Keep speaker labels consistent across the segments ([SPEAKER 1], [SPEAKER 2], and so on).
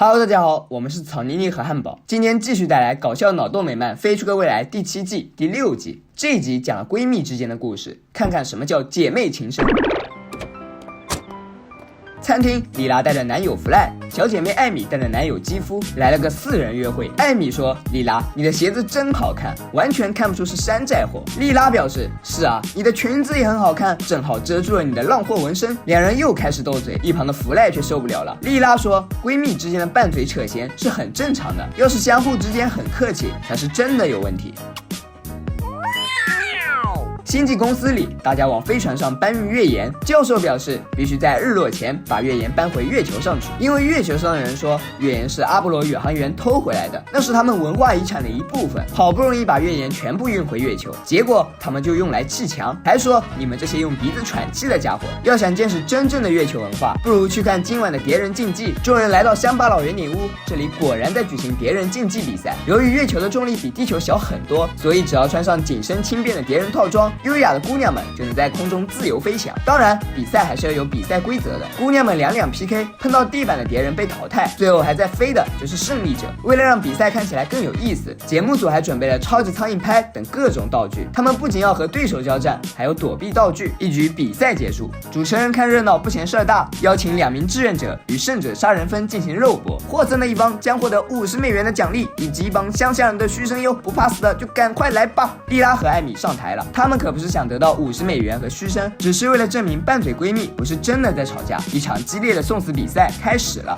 [SPEAKER 1] Hello， 大家好，我们是草妮妮和汉堡，今天继续带来搞笑脑洞美漫《飞出个未来》第7季第6集。这一集讲了闺蜜之间的故事，看看什么叫姐妹情深。餐厅，莉拉带着男友弗赖，小姐妹艾米带着男友基夫来了个4人约会。艾米说：“莉拉，你的鞋子真好看，完全看不出是山寨货。”莉拉表示：“是啊，你的裙子也很好看，正好遮住了你的浪货纹身。”两人又开始斗嘴，一旁的弗赖却受不了了。莉拉说：“闺蜜之间的拌嘴扯闲是很正常的，要是相互之间很客气，才是真的有问题。”星际公司里，大家往飞船上搬运月岩。教授表示，必须在日落前把月岩搬回月球上去，因为月球上的人说，月岩是阿波罗宇航员偷回来的，那是他们文化遗产的一部分。好不容易把月岩全部运回月球，结果他们就用来砌墙，还说你们这些用鼻子喘气的家伙，要想见识真正的月球文化，不如去看今晚的蝶人竞技。众人来到乡巴佬圆顶屋，这里果然在举行蝶人竞技比赛。由于月球的重力比地球小很多，所以只要穿上紧身轻便的蝶人套装，优雅的姑娘们就能在空中自由飞翔。当然，比赛还是要有比赛规则的。姑娘们两 PK， 碰到地板的蝶人被淘汰，最后还在飞的就是胜利者。为了让比赛看起来更有意思，节目组还准备了超级苍蝇拍等各种道具。他们不仅要和对手交战，还有躲避道具。一局比赛结束，主持人看热闹不嫌事儿大，邀请2名志愿者与胜者杀人分进行肉搏。获胜的一方将获得50美元的奖励，以及一帮乡下人的嘘声哟，不怕死的就赶快来吧！莉拉和艾米上台了，他们可不是想得到50美元和嘘声，只是为了证明拌嘴闺蜜不是真的在吵架。一场激烈的送死比赛开始了。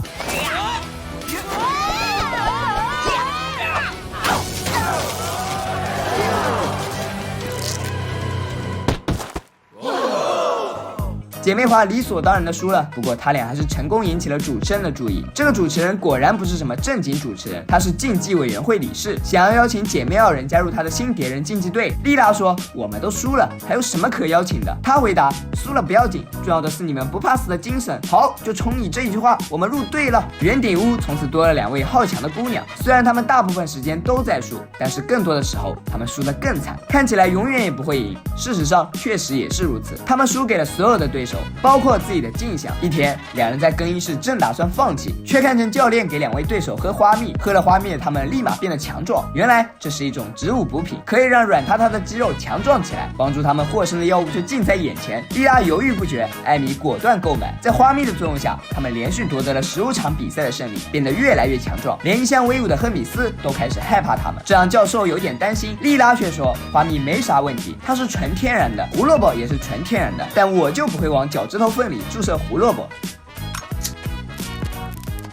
[SPEAKER 1] 姐妹花理所当然的输了，不过他俩还是成功引起了主持人的注意。这个主持人果然不是什么正经主持人，他是竞技委员会理事，想要邀请姐妹2人加入他的新蝶人竞技队。莉拉说：“我们都输了，还有什么可邀请的？”他回答：“输了不要紧，重要的是你们不怕死的精神。好，就冲你这一句话，我们入队了。”圆顶屋从此多了2位好强的姑娘，虽然她们大部分时间都在输，但是更多的时候她们输得更惨，看起来永远也不会赢。事实上，确实也是如此，她们输给了所有的对手，包括自己的镜像。一天，两人在更衣室正打算放弃，却看见教练给2位对手喝花蜜，喝了花蜜的他们立马变得强壮。原来这是一种植物补品，可以让软塌塌的肌肉强壮起来。帮助他们获胜的药物就近在眼前，莉拉犹豫不决，艾米果断购买。在花蜜的作用下，他们连续夺得了15场比赛的胜利，变得越来越强壮，连一向威武的赫米斯都开始害怕他们。这让教授有点担心，莉拉却说花蜜没啥问题，它是纯天然的，胡萝卜也是纯天然的，但我就不会往脚趾头缝里注射胡萝卜。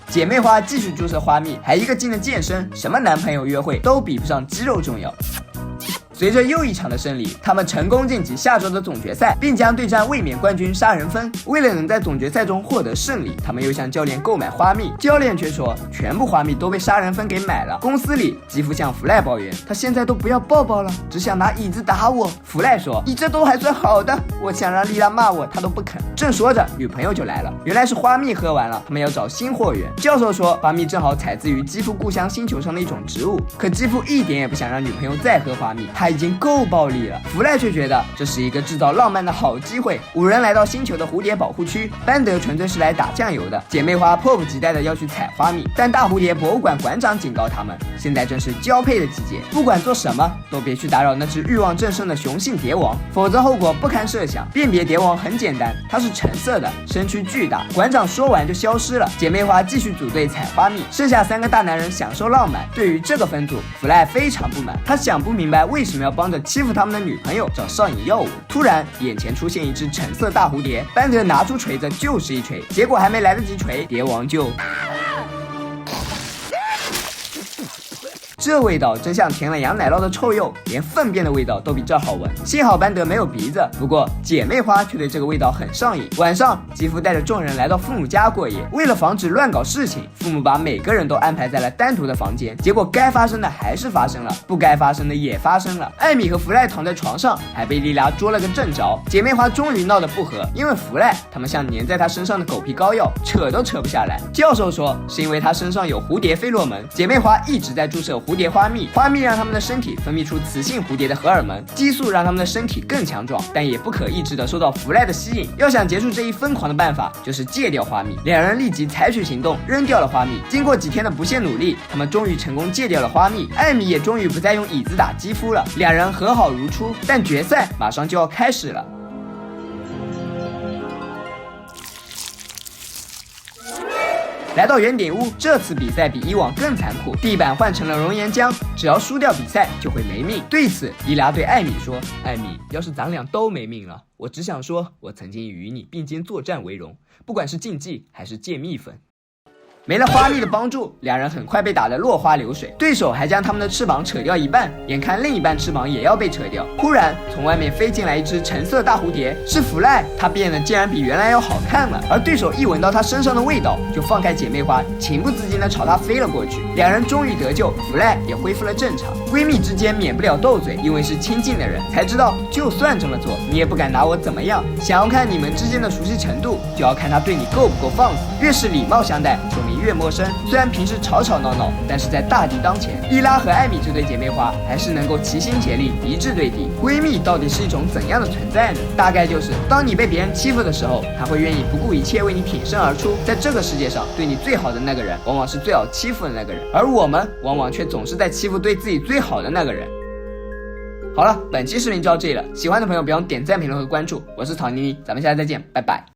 [SPEAKER 1] 姐妹花继续注射花蜜，还一个劲的健身，什么男朋友约会都比不上肌肉重要。随着又一场的胜利，他们成功晋级下周的总决赛，并将对战卫冕冠军杀人分。为了能在总决赛中获得胜利，他们又向教练购买花蜜，教练却说全部花蜜都被杀人分给买了。公司里，基夫向弗赖抱怨，他现在都不要抱抱了，只想拿椅子打我。弗赖说：“你这都还算好的，我想让莉拉骂我，他都不肯。”正说着，女朋友就来了，原来是花蜜喝完了，他们要找新货源。教授说，花蜜正好采自于基夫故乡星球上的一种植物，可基夫一点也不想让女朋友再喝花蜜，他已经够暴力了。弗赖却觉得这是一个制造浪漫的好机会。5人来到星球的蝴蝶保护区，班德纯粹是来打酱油的。姐妹花迫不及待的要去采花蜜，但大蝴蝶博物馆馆长警告他们，现在正是交配的季节，不管做什么都别去打扰那只欲望正盛的雄性蝶王，否则后果不堪设想。辨别蝶王很简单，它是橙色的，身躯巨大。馆长说完就消失了。姐妹花继续组队采花蜜，剩下3个大男人享受浪漫。对于这个分组，弗赖非常不满，他想不明白为什么要帮着欺负他们的女朋友找上瘾药物。突然眼前出现一只橙色大蝴蝶，班德拿出锤子就是一锤，结果还没来得及锤，蝶王就这味道真像填了羊奶酪的臭鼬，连粪便的味道都比这好闻。幸好班德没有鼻子，不过姐妹花却对这个味道很上瘾。晚上，基夫带着众人来到父母家过夜，为了防止乱搞事情，父母把每个人都安排在了单独的房间。结果该发生的还是发生了，不该发生的也发生了。艾米和弗赖躺在床上，还被莉拉捉了个正着。姐妹花终于闹得不和，因为弗赖他们像粘在他身上的狗皮膏药，扯都扯不下来。教授说是因为他身上有蝴蝶费洛蒙，姐妹花一直在注射蝴蝴蝶花蜜，花蜜让它们的身体分泌出雌性蝴蝶的荷尔蒙，激素让它们的身体更强壮，但也不可抑制的受到弗赖的吸引。要想结束这一疯狂的办法，就是戒掉花蜜。两人立即采取行动，扔掉了花蜜。经过几天的不懈努力，他们终于成功戒掉了花蜜。艾米也终于不再用椅子打肌肤了，两人和好如初。但决赛马上就要开始了。来到圆顶屋，这次比赛比以往更残酷，地板换成了熔岩浆，只要输掉比赛就会没命。对此，伊拉对艾米说：“艾米，要是咱俩都没命了，我只想说，我曾经与你并肩作战为荣，不管是竞技还是借蜜粉。”没了花蜜的帮助，两人很快被打得落花流水，对手还将他们的翅膀扯掉一半，眼看另一半翅膀也要被扯掉，忽然从外面飞进来一只橙色大蝴蝶，是弗赖，它变得竟然比原来要好看了，而对手一闻到它身上的味道，就放开姐妹花，情不自禁地朝它飞了过去，两人终于得救，弗赖也恢复了正常。闺蜜之间免不了斗嘴，因为是亲近的人，才知道就算这么做，你也不敢拿我怎么样。想要看你们之间的熟悉程度，就要看他对你够不够放肆，越是礼貌相待，说明越陌生。虽然平时吵吵闹闹，但是在大敌当前，伊拉和艾米这对姐妹花还是能够齐心协力，一致对敌。闺蜜到底是一种怎样的存在呢？大概就是当你被别人欺负的时候，她会愿意不顾一切为你挺身而出。在这个世界上，对你最好的那个人，往往是最好欺负的那个人，而我们往往却总是在欺负对自己最好的那个人。好了，本期视频就到这里了，喜欢的朋友别忘点赞、评论和关注。我是草妮妮，咱们下次再见，拜拜。